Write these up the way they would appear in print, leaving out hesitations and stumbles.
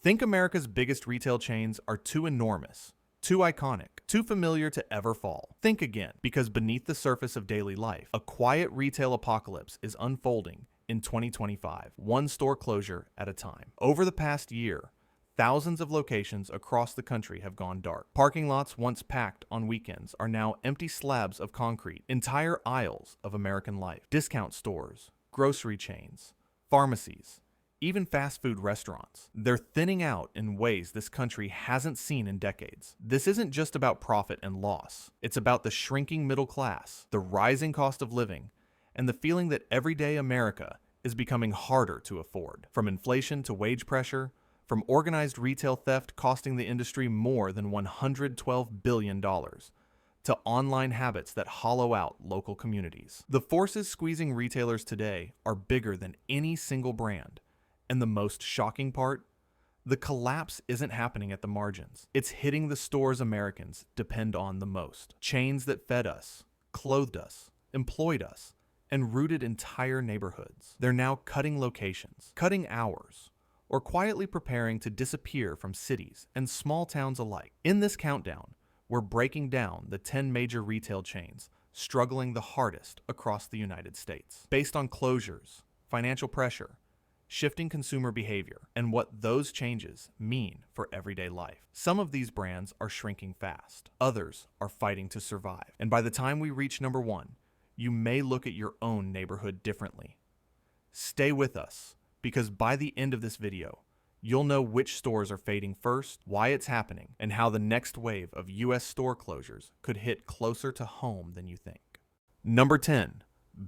Think America's biggest retail chains are too enormous, too iconic, too familiar to ever fall. Think again, because beneath the surface of daily life, a quiet retail apocalypse is unfolding in 2025, one store closure at a time. Over the past year, thousands of locations across the country have gone dark. Parking lots once packed on weekends are now empty slabs of concrete, entire aisles of American life. Discount stores, grocery chains, pharmacies, even fast food restaurants. They're thinning out in ways this country hasn't seen in decades. This isn't just about profit and loss. It's about the shrinking middle class, the rising cost of living, and the feeling that everyday America is becoming harder to afford. From inflation to wage pressure, from organized retail theft costing the industry more than $112 billion, to online habits that hollow out local communities. The forces squeezing retailers today are bigger than any single brand. And the most shocking part? The collapse isn't happening at the margins. It's hitting the stores Americans depend on the most. Chains that fed us, clothed us, employed us, and rooted entire neighborhoods. They're now cutting locations, cutting hours, or quietly preparing to disappear from cities and small towns alike. In this countdown, we're breaking down the 10 major retail chains struggling the hardest across the United States, based on closures, financial pressure, shifting consumer behavior, and what those changes mean for everyday life. Some of these brands are shrinking fast. Others are fighting to survive. And by the time we reach number one, you may look at your own neighborhood differently. Stay with us, because by the end of this video, you'll know which stores are fading first, why it's happening, and how the next wave of U.S. store closures could hit closer to home than you think. Number 10,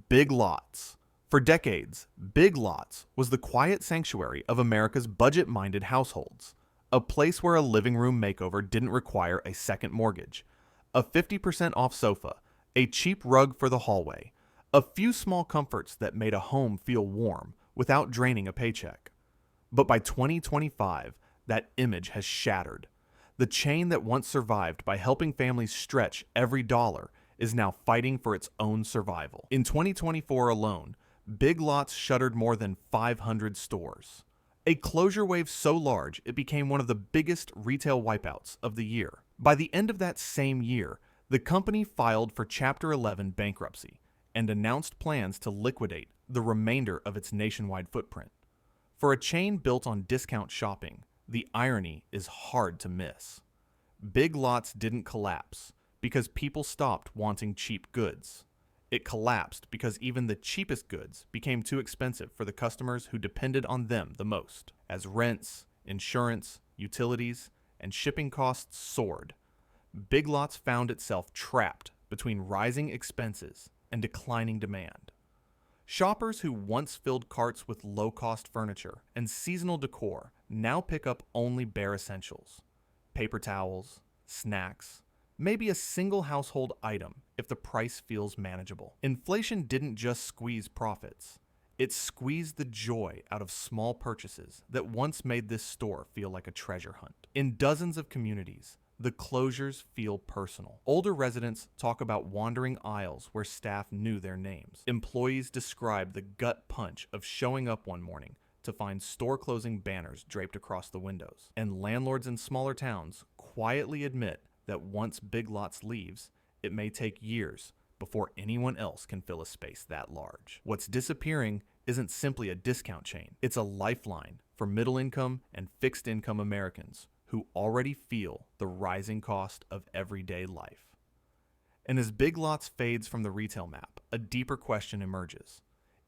Big Lots. For decades, Big Lots was the quiet sanctuary of America's budget-minded households, a place where a living room makeover didn't require a second mortgage, a 50% off sofa, a cheap rug for the hallway, a few small comforts that made a home feel warm without draining a paycheck. But by 2025, that image has shattered. The chain that once survived by helping families stretch every dollar is now fighting for its own survival. In 2024 alone, Big Lots shuttered more than 500 stores. A closure wave so large it became one of the biggest retail wipeouts of the year. By the end of that same year, the company filed for Chapter 11 bankruptcy and announced plans to liquidate the remainder of its nationwide footprint. For a chain built on discount shopping, the irony is hard to miss. Big Lots didn't collapse because people stopped wanting cheap goods. It collapsed because even the cheapest goods became too expensive for the customers who depended on them the most. As rents, insurance, utilities, and shipping costs soared, Big Lots found itself trapped between rising expenses and declining demand. Shoppers who once filled carts with low-cost furniture and seasonal decor now pick up only bare essentials: paper towels, snacks, maybe a single household item if the price feels manageable. Inflation didn't just squeeze profits. It squeezed the joy out of small purchases that once made this store feel like a treasure hunt. In dozens of communities, the closures feel personal. Older residents talk about wandering aisles where staff knew their names. Employees describe the gut punch of showing up one morning to find store closing banners draped across the windows. And landlords in smaller towns quietly admit that once Big Lots leaves, it may take years before anyone else can fill a space that large. What's disappearing isn't simply a discount chain. It's a lifeline for middle-income and fixed-income Americans who already feel the rising cost of everyday life. And as Big Lots fades from the retail map, a deeper question emerges.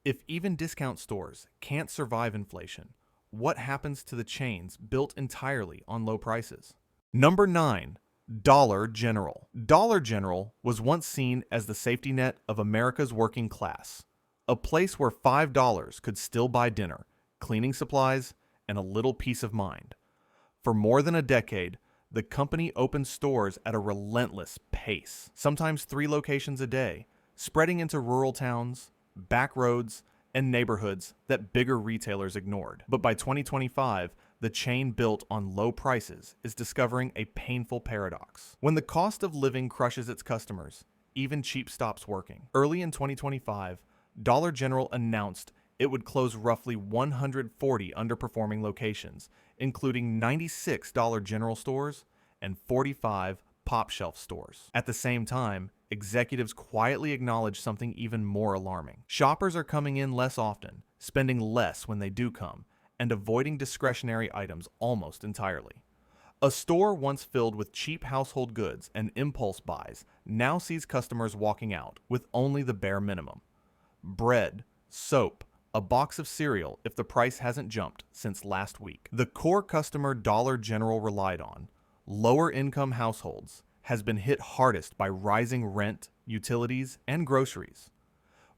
If even discount stores can't survive inflation, what happens to the chains built entirely on low prices? Number 9. Dollar General. Dollar General was once seen as the safety net of America's working class, a place where $5 could still buy dinner, cleaning supplies, and a little peace of mind. For more than a decade, the company opened stores at a relentless pace, sometimes 3 locations a day, spreading into rural towns, back roads, and neighborhoods that bigger retailers ignored. But by 2025, the chain built on low prices is discovering a painful paradox. When the cost of living crushes its customers, even cheap stops working. Early in 2025, Dollar General announced it would close roughly 140 underperforming locations including $96 general stores and 45 pop shelf stores. At the same time, executives quietly acknowledge something even more alarming. Shoppers are coming in less often, spending less when they do come, and avoiding discretionary items almost entirely. A store once filled with cheap household goods and impulse buys now sees customers walking out with only the bare minimum: bread, soap, a box of cereal if the price hasn't jumped since last week. The core customer Dollar General relied on, lower income households, has been hit hardest by rising rent, utilities, and groceries.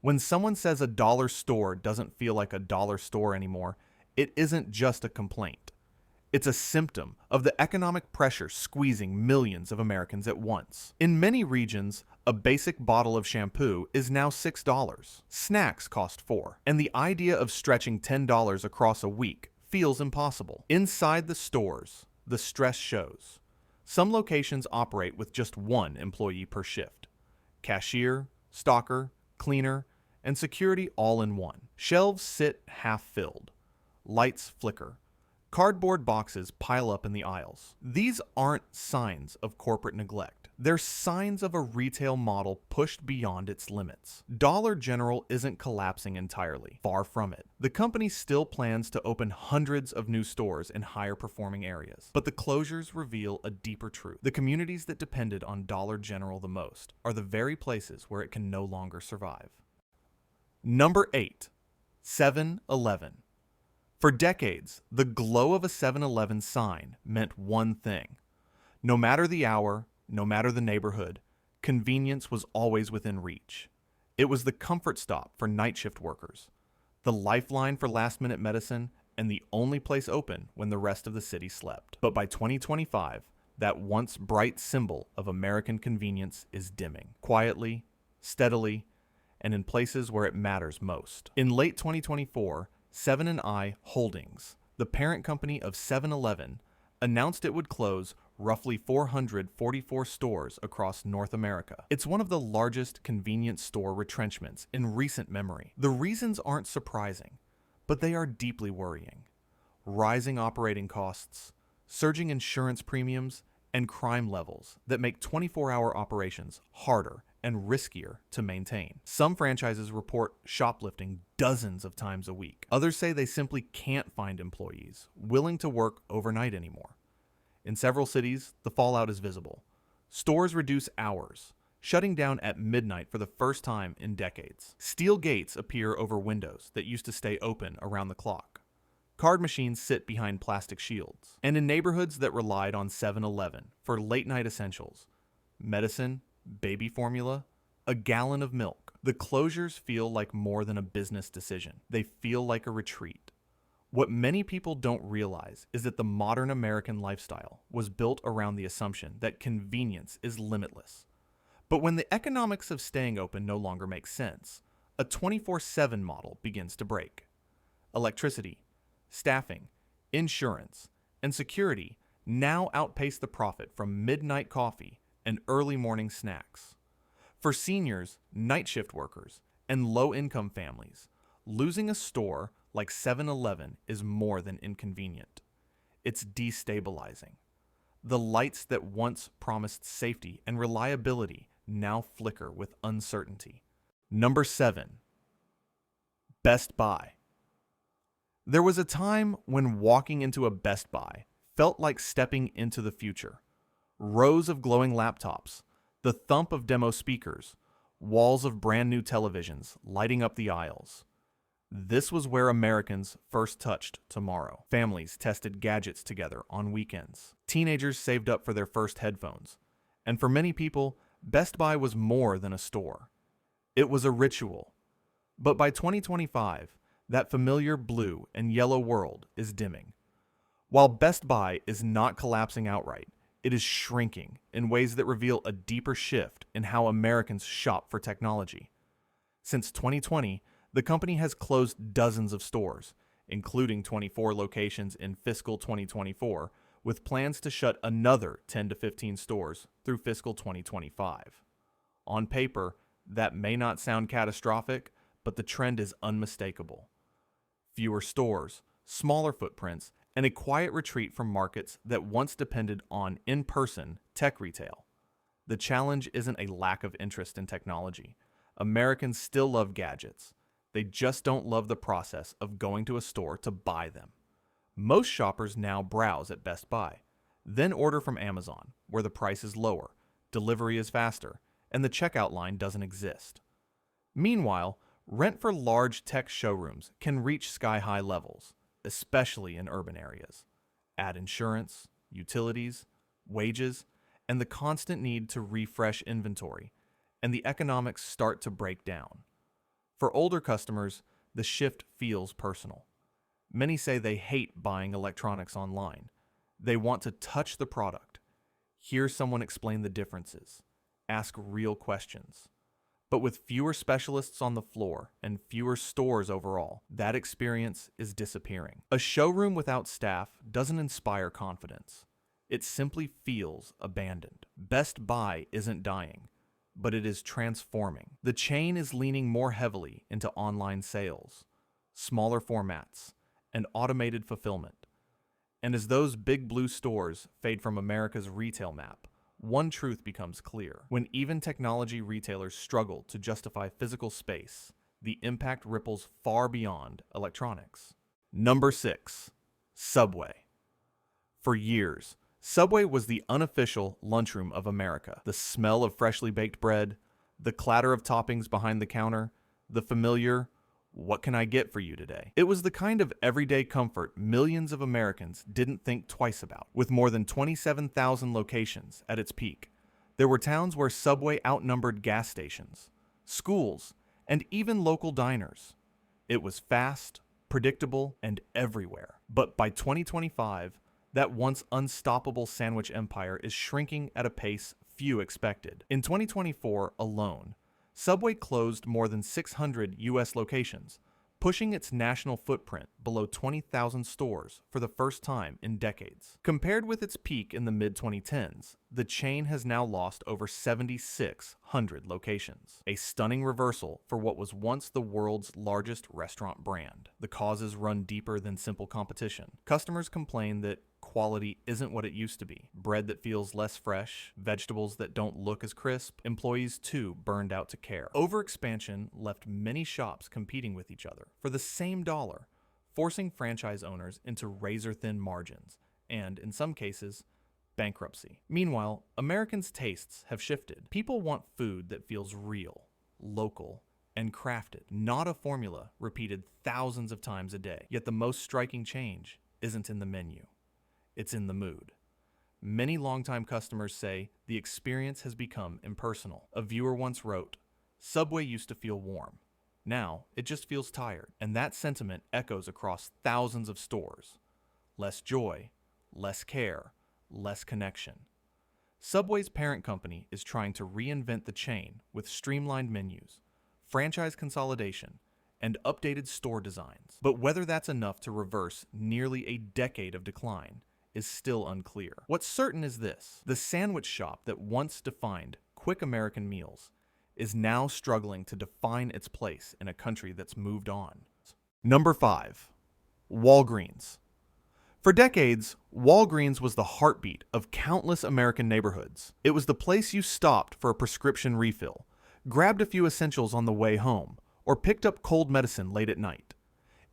When someone says a dollar store doesn't feel like a dollar store anymore, it isn't just a complaint. It's a symptom of the economic pressure squeezing millions of Americans at once. In many regions, a basic bottle of shampoo is now $6. Snacks cost $4, and the idea of stretching $10 across a week feels impossible. Inside the stores, the stress shows. Some locations operate with just one employee per shift: cashier, stocker, cleaner, and security all in one. Shelves sit half filled. Lights flicker. Cardboard boxes pile up in the aisles. These aren't signs of corporate neglect. They're signs of a retail model pushed beyond its limits. Dollar General isn't collapsing entirely. Far from it. The company still plans to open hundreds of new stores in higher performing areas. But the closures reveal a deeper truth. The communities that depended on Dollar General the most are the very places where it can no longer survive. Number 8. 7-Eleven. For decades, the glow of a 7-Eleven sign meant one thing. No matter the hour, no matter the neighborhood, convenience was always within reach. It was the comfort stop for night shift workers, the lifeline for last-minute medicine, and the only place open when the rest of the city slept. But by 2025, that once bright symbol of American convenience is dimming, quietly, steadily, and in places where it matters most. In late 2024, 7 & I Holdings, the parent company of 7-Eleven, announced it would close roughly 444 stores across North America. It's one of the largest convenience store retrenchments in recent memory. The reasons aren't surprising, but they are deeply worrying. Rising operating costs, surging insurance premiums, and crime levels that make 24-hour operations harder and riskier to maintain. Some franchises report shoplifting dozens of times a week. Others say they simply can't find employees willing to work overnight anymore. In several cities, the fallout is visible. Stores reduce hours, shutting down at midnight for the first time in decades. Steel gates appear over windows that used to stay open around the clock. Card machines sit behind plastic shields. And in neighborhoods that relied on 7-Eleven for late-night essentials, medicine, baby formula, a gallon of milk, the closures feel like more than a business decision. They feel like a retreat. What many people don't realize is that the modern American lifestyle was built around the assumption that convenience is limitless. But when the economics of staying open no longer make sense, a 24/7 model begins to break. Electricity, staffing, insurance, and security now outpace the profit from midnight coffee and early morning snacks. For seniors, night shift workers, and low-income families, losing a store like 7-Eleven is more than inconvenient. It's destabilizing. The lights that once promised safety and reliability now flicker with uncertainty. Number 7. Best Buy. There was a time when walking into a Best Buy felt like stepping into the future. Rows of glowing laptops, the thump of demo speakers, walls of brand new televisions lighting up the aisles. This was where Americans first touched tomorrow. Families tested gadgets together on weekends. Teenagers saved up for their first headphones. And for many people, Best Buy was more than a store. It was a ritual. But by 2025, that familiar blue and yellow world is dimming. While Best Buy is not collapsing outright, it is shrinking in ways that reveal a deeper shift in how Americans shop for technology. Since 2020, the company has closed dozens of stores, including 24 locations in fiscal 2024, with plans to shut another 10 to 15 stores through fiscal 2025. On paper, that may not sound catastrophic, but the trend is unmistakable. Fewer stores, smaller footprints, and a quiet retreat from markets that once depended on in-person tech retail. The challenge isn't a lack of interest in technology. Americans still love gadgets. They just don't love the process of going to a store to buy them. Most shoppers now browse at Best Buy, then order from Amazon, where the price is lower, delivery is faster, and the checkout line doesn't exist. Meanwhile, rent for large tech showrooms can reach sky-high levels, especially in urban areas. Add insurance, utilities, wages, and the constant need to refresh inventory, and the economics start to break down. For older customers, the shift feels personal. Many say they hate buying electronics online. They want to touch the product, hear someone explain the differences, ask real questions. But with fewer specialists on the floor and fewer stores overall, that experience is disappearing. A showroom without staff doesn't inspire confidence. It simply feels abandoned. Best Buy isn't dying, but it is transforming. The chain is leaning more heavily into online sales, smaller formats, and automated fulfillment. And as those big blue stores fade from America's retail map, one truth becomes clear. When even technology retailers struggle to justify physical space, the impact ripples far beyond electronics. Number 6. Subway. For years, Subway was the unofficial lunchroom of America. The smell of freshly baked bread, the clatter of toppings behind the counter, the familiar, "What can I get for you today?" It was the kind of everyday comfort millions of Americans didn't think twice about. With more than 27,000 locations at its peak, there were towns where Subway outnumbered gas stations, schools, and even local diners. It was fast, predictable, and everywhere. But by 2025, that once unstoppable sandwich empire is shrinking at a pace few expected. In 2024 alone, Subway closed more than 600 U.S. locations, pushing its national footprint below 20,000 stores for the first time in decades. Compared with its peak in the mid-2010s, the chain has now lost over 7,600 locations, a stunning reversal for what was once the world's largest restaurant brand. The causes run deeper than simple competition. Customers complain that quality isn't what it used to be. Bread that feels less fresh, vegetables that don't look as crisp, employees too burned out to care. Overexpansion left many shops competing with each other for the same dollar, forcing franchise owners into razor-thin margins, and, in some cases, bankruptcy. Meanwhile, Americans' tastes have shifted. People want food that feels real, local, and crafted, not a formula repeated thousands of times a day. Yet the most striking change isn't in the menu. It's in the mood. Many longtime customers say the experience has become impersonal. A viewer once wrote, "Subway used to feel warm. Now it just feels tired." And that sentiment echoes across thousands of stores. Less joy, less care, less connection. Subway's parent company is trying to reinvent the chain with streamlined menus, franchise consolidation, and updated store designs. But whether that's enough to reverse nearly a decade of decline is still unclear. What's certain is this: the sandwich shop that once defined quick American meals is now struggling to define its place in a country that's moved on. Number 5. Walgreens. For decades, Walgreens was the heartbeat of countless American neighborhoods. It was the place you stopped for a prescription refill, grabbed a few essentials on the way home, or picked up cold medicine late at night.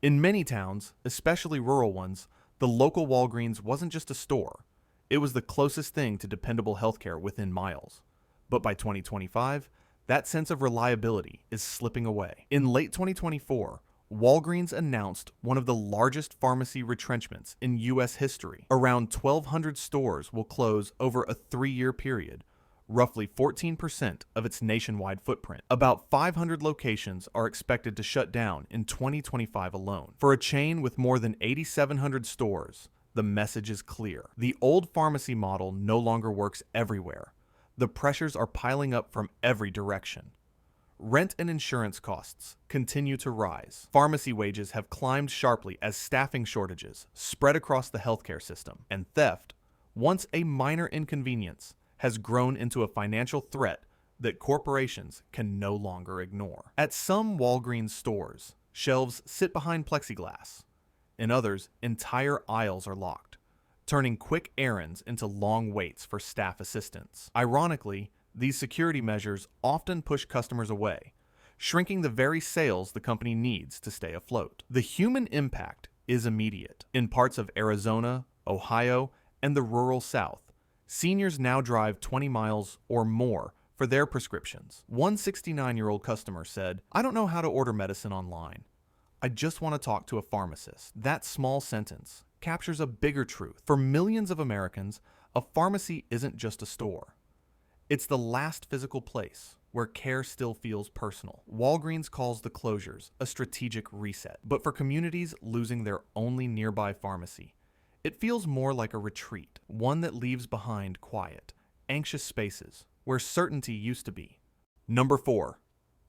In many towns, especially rural ones, the local Walgreens wasn't just a store. It was the closest thing to dependable healthcare within miles. But by 2025, that sense of reliability is slipping away. In late 2024, Walgreens announced one of the largest pharmacy retrenchments in U.S. history. Around 1,200 stores will close over a 3-year period, roughly 14% of its nationwide footprint. About 500 locations are expected to shut down in 2025 alone. For a chain with more than 8,700 stores, the message is clear. The old pharmacy model no longer works everywhere. The pressures are piling up from every direction. Rent and insurance costs continue to rise. Pharmacy wages have climbed sharply as staffing shortages spread across the healthcare system. And theft, once a minor inconvenience, has grown into a financial threat that corporations can no longer ignore. At some Walgreens stores, shelves sit behind plexiglass. In others, entire aisles are locked, turning quick errands into long waits for staff assistance. Ironically, these security measures often push customers away, shrinking the very sales the company needs to stay afloat. The human impact is immediate. In parts of Arizona, Ohio, and the rural South, seniors now drive 20 miles or more for their prescriptions. One 69-year-old customer said, "I don't know how to order medicine online. I just want to talk to a pharmacist." That small sentence captures a bigger truth. For millions of Americans, a pharmacy isn't just a store. It's the last physical place where care still feels personal. Walgreens calls the closures a strategic reset, but for communities losing their only nearby pharmacy, it feels more like a retreat, one that leaves behind quiet, anxious spaces where certainty used to be. Number 4.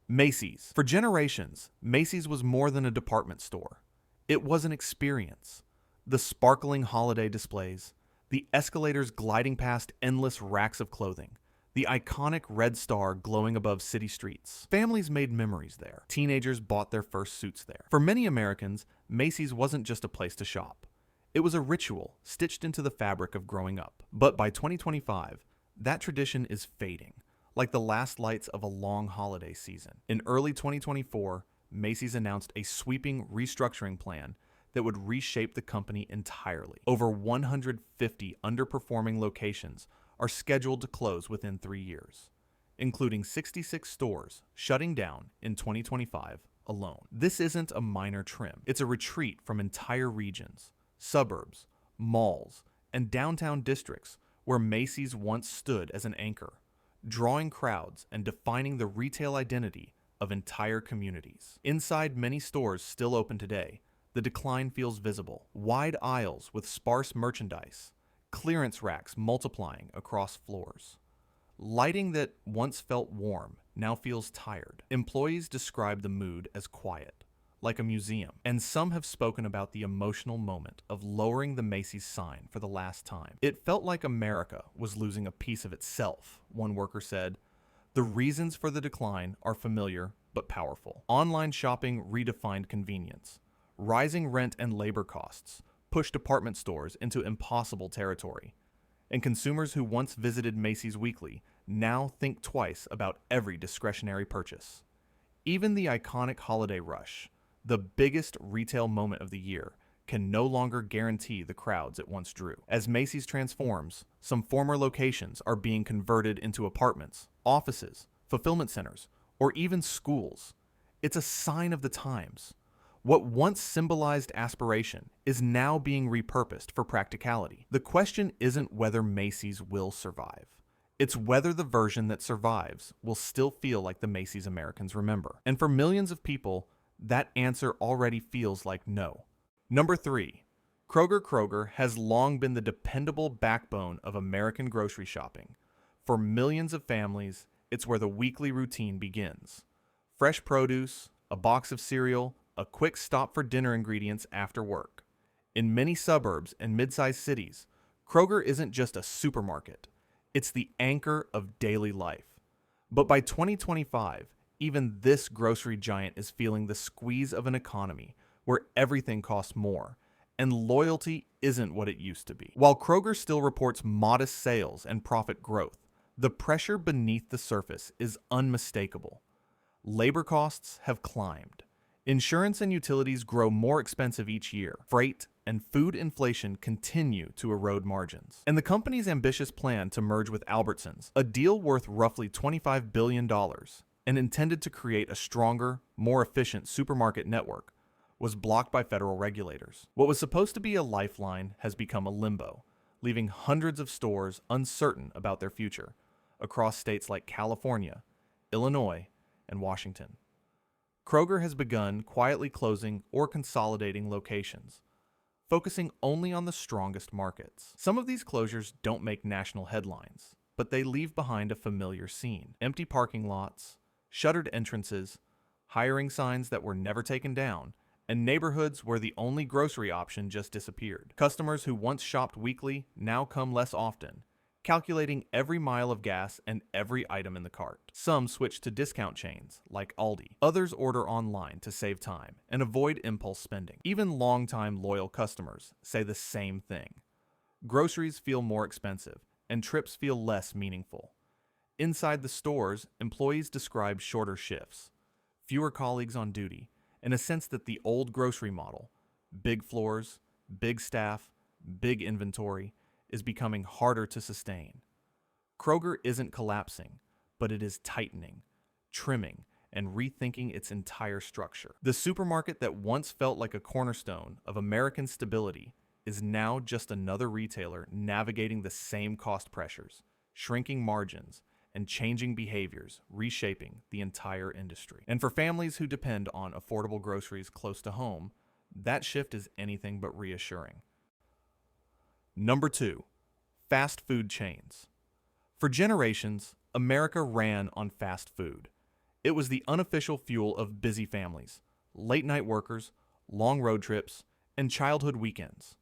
Macy's. For generations, Macy's was more than a department store. It was an experience. The sparkling holiday displays, the escalators gliding past endless racks of clothing, the iconic red star glowing above city streets. Families made memories there. Teenagers bought their first suits there. For many Americans, Macy's wasn't just a place to shop. It was a ritual stitched into the fabric of growing up. But by 2025, that tradition is fading, like the last lights of a long holiday season. In early 2024, Macy's announced a sweeping restructuring plan that would reshape the company entirely. Over 150 underperforming locations are scheduled to close within 3 years, including 66 stores shutting down in 2025 alone. This isn't a minor trim. It's a retreat from entire regions, suburbs, malls, and downtown districts where Macy's once stood as an anchor, drawing crowds and defining the retail identity of entire communities. Inside many stores still open today, the decline feels visible. Wide aisles with sparse merchandise, clearance racks multiplying across floors. Lighting that once felt warm now feels tired. Employees describe the mood as quiet, like a museum, and some have spoken about the emotional moment of lowering the Macy's sign for the last time. "It felt like America was losing a piece of itself," one worker said. "The reasons for the decline are familiar but powerful. Online shopping redefined convenience. Rising rent and labor costs pushed department stores into impossible territory. And consumers who once visited Macy's weekly now think twice about every discretionary purchase." Even the iconic holiday rush, the biggest retail moment of the year, can no longer guarantee the crowds it once drew. As Macy's transforms, some former locations are being converted into apartments, offices, fulfillment centers, or even schools. It's a sign of the times. What once symbolized aspiration is now being repurposed for practicality. The question isn't whether Macy's will survive. It's whether the version that survives will still feel like the Macy's Americans remember. And for millions of people, that answer already feels like no. Number 3. Kroger has long been the dependable backbone of American grocery shopping. For millions of families, it's where the weekly routine begins. Fresh produce, a box of cereal, a quick stop for dinner ingredients after work. In many suburbs and mid-sized cities, Kroger isn't just a supermarket. It's the anchor of daily life. But by 2025, even this grocery giant is feeling the squeeze of an economy where everything costs more, and loyalty isn't what it used to be. While Kroger still reports modest sales and profit growth, the pressure beneath the surface is unmistakable. Labor costs have climbed. Insurance and utilities grow more expensive each year. Freight and food inflation continue to erode margins. And the company's ambitious plan to merge with Albertsons, a deal worth roughly $25 billion and intended to create a stronger, more efficient supermarket network, was blocked by federal regulators. What was supposed to be a lifeline has become a limbo, leaving hundreds of stores uncertain about their future across states like California, Illinois, and Washington. Kroger has begun quietly closing or consolidating locations, focusing only on the strongest markets. Some of these closures don't make national headlines, but they leave behind a familiar scene: empty parking lots, shuttered entrances, hiring signs that were never taken down, and neighborhoods where the only grocery option just disappeared. Customers who once shopped weekly now come less often, calculating every mile of gas and every item in the cart. Some switch to discount chains, like Aldi. Others order online to save time and avoid impulse spending. Even longtime loyal customers say the same thing. Groceries feel more expensive, and trips feel less meaningful. Inside the stores, employees describe shorter shifts, fewer colleagues on duty, and a sense that the old grocery model, big floors, big staff, big inventory, is becoming harder to sustain. Kroger isn't collapsing, but it is tightening, trimming, and rethinking its entire structure. The supermarket that once felt like a cornerstone of American stability is now just another retailer navigating the same cost pressures, shrinking margins, and changing behaviors, reshaping the entire industry. And for families who depend on affordable groceries close to home, that shift is anything but reassuring. Number 2, fast food chains. For generations, America ran on fast food. It was the unofficial fuel of busy families, late-night workers, long road trips, and childhood weekends.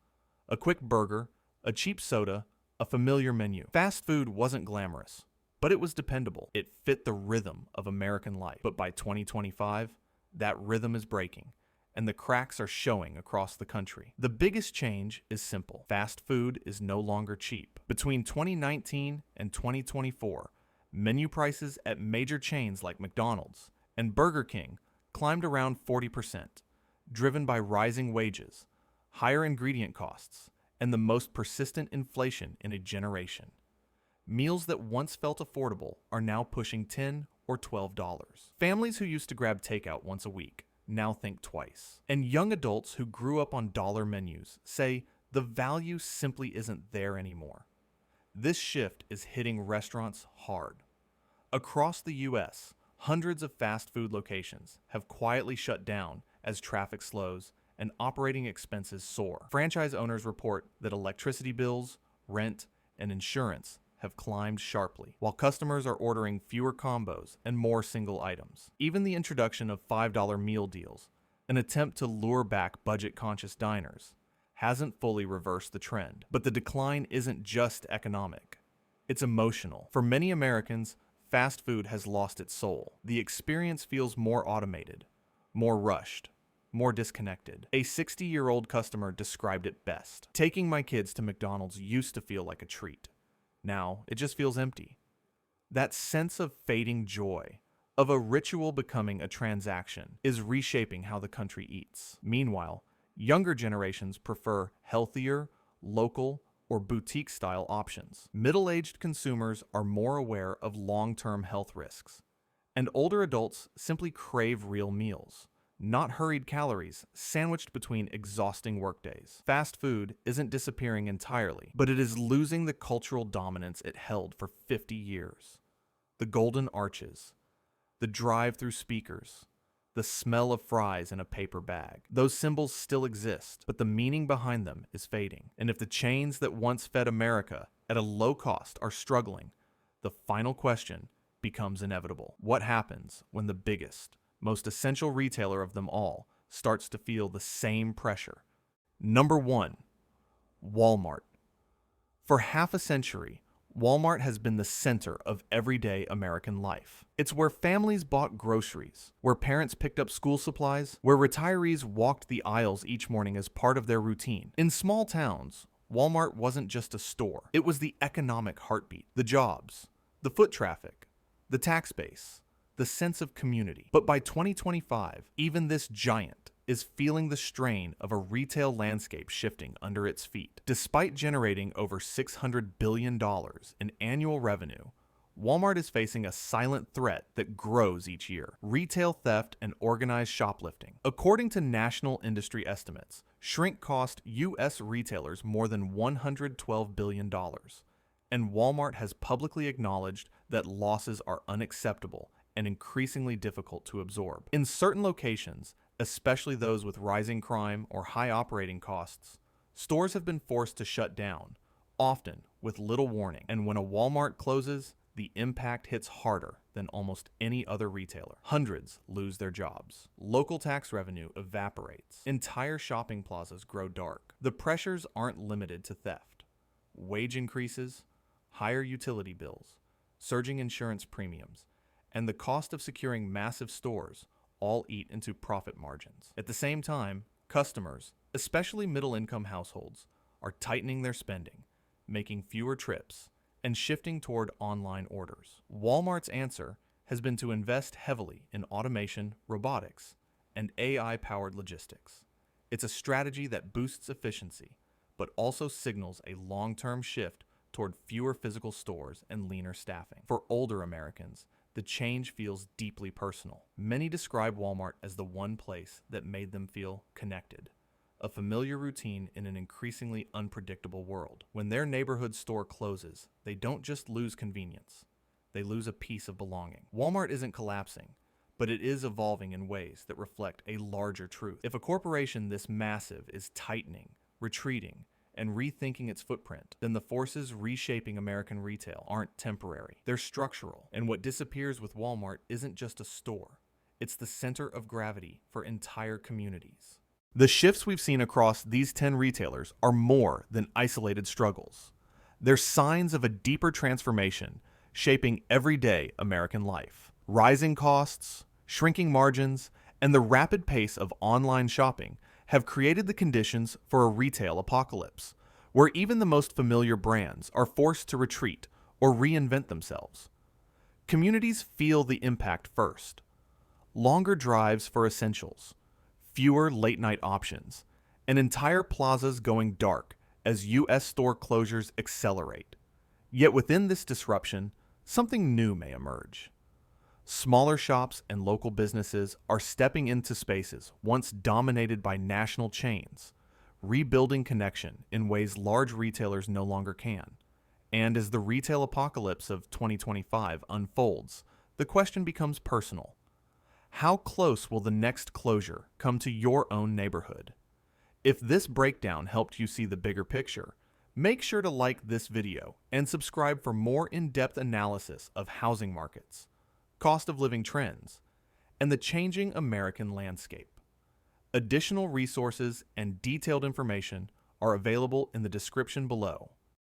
A quick burger, a cheap soda, a familiar menu. Fast food wasn't glamorous, but it was dependable. It fit the rhythm of American life. But by 2025, that rhythm is breaking, and the cracks are showing across the country. The biggest change is simple. Fast food is no longer cheap. Between 2019 and 2024, menu prices at major chains like McDonald's and Burger King climbed around 40%, driven by rising wages, higher ingredient costs, and the most persistent inflation in a generation. Meals that once felt affordable are now pushing $10 or $12. Families who used to grab takeout once a week now think twice. And young adults who grew up on dollar menus say the value simply isn't there anymore. This shift is hitting restaurants hard. Across the U.S., hundreds of fast food locations have quietly shut down as traffic slows and operating expenses soar. Franchise owners report that electricity bills, rent, and insurance have climbed sharply, while customers are ordering fewer combos and more single items. Even the introduction of $5 meal deals, an attempt to lure back budget-conscious diners, hasn't fully reversed the trend. But the decline isn't just economic. It's emotional. For many Americans, fast food has lost its soul. The experience feels more automated, more rushed, more disconnected. A 60-year-old customer described it best. "Taking my kids to McDonald's used to feel like a treat. Now, it just feels empty." That sense of fading joy, of a ritual becoming a transaction, is reshaping how the country eats. Meanwhile, younger generations prefer healthier, local, or boutique-style options. Middle-aged consumers are more aware of long-term health risks, and older adults simply crave real meals, not hurried calories sandwiched between exhausting workdays. Fast food isn't disappearing entirely, but it is losing the cultural dominance it held for 50 years. The golden arches, the drive-through speakers, the smell of fries in a paper bag. Those symbols still exist, but the meaning behind them is fading. And if the chains that once fed America at a low cost are struggling, the final question becomes inevitable. What happens when the biggest, most essential retailer of them all starts to feel the same pressure? Number 1, Walmart. For half a century, Walmart has been the center of everyday American life. It's where families bought groceries, where parents picked up school supplies, where retirees walked the aisles each morning as part of their routine. In small towns, Walmart wasn't just a store. It was the economic heartbeat, the jobs, the foot traffic, the tax base, the sense of community. But by 2025, even this giant is feeling the strain of a retail landscape shifting under its feet. Despite generating over $600 billion in annual revenue, Walmart is facing a silent threat that grows each year: retail theft and organized shoplifting. According to national industry estimates, shrink cost U.S. retailers more than $112 billion, and Walmart has publicly acknowledged that losses are unacceptable and increasingly difficult to absorb. In certain locations, especially those with rising crime or high operating costs, stores have been forced to shut down, often with little warning. And when a Walmart closes, the impact hits harder than almost any other retailer. Hundreds lose their jobs. Local tax revenue evaporates. Entire shopping plazas grow dark. The pressures aren't limited to theft. Wage increases, higher utility bills, surging insurance premiums, and the cost of securing massive stores all eat into profit margins. At the same time, customers, especially middle-income households, are tightening their spending, making fewer trips, and shifting toward online orders. Walmart's answer has been to invest heavily in automation, robotics, and AI-powered logistics. It's a strategy that boosts efficiency, but also signals a long-term shift toward fewer physical stores and leaner staffing. For older Americans, the change feels deeply personal. Many describe Walmart as the one place that made them feel connected, a familiar routine in an increasingly unpredictable world. When their neighborhood store closes, they don't just lose convenience, they lose a piece of belonging. Walmart isn't collapsing, but it is evolving in ways that reflect a larger truth. If a corporation this massive is tightening, retreating, and rethinking its footprint, then the forces reshaping American retail aren't temporary. They're structural, and what disappears with Walmart isn't just a store. It's the center of gravity for entire communities. The shifts we've seen across these 10 retailers are more than isolated struggles. They're signs of a deeper transformation shaping everyday American life. Rising costs, shrinking margins, and the rapid pace of online shopping have created the conditions for a retail apocalypse, where even the most familiar brands are forced to retreat or reinvent themselves. Communities feel the impact first. Longer drives for essentials, fewer late-night options, and entire plazas going dark as U.S. store closures accelerate. Yet within this disruption, something new may emerge. Smaller shops and local businesses are stepping into spaces once dominated by national chains, rebuilding connection in ways large retailers no longer can. And as the retail apocalypse of 2025 unfolds, the question becomes personal. How close will the next closure come to your own neighborhood? If this breakdown helped you see the bigger picture, make sure to like this video and subscribe for more in-depth analysis of housing markets, cost of living trends, and the changing American landscape. Additional resources and detailed information are available in the description below.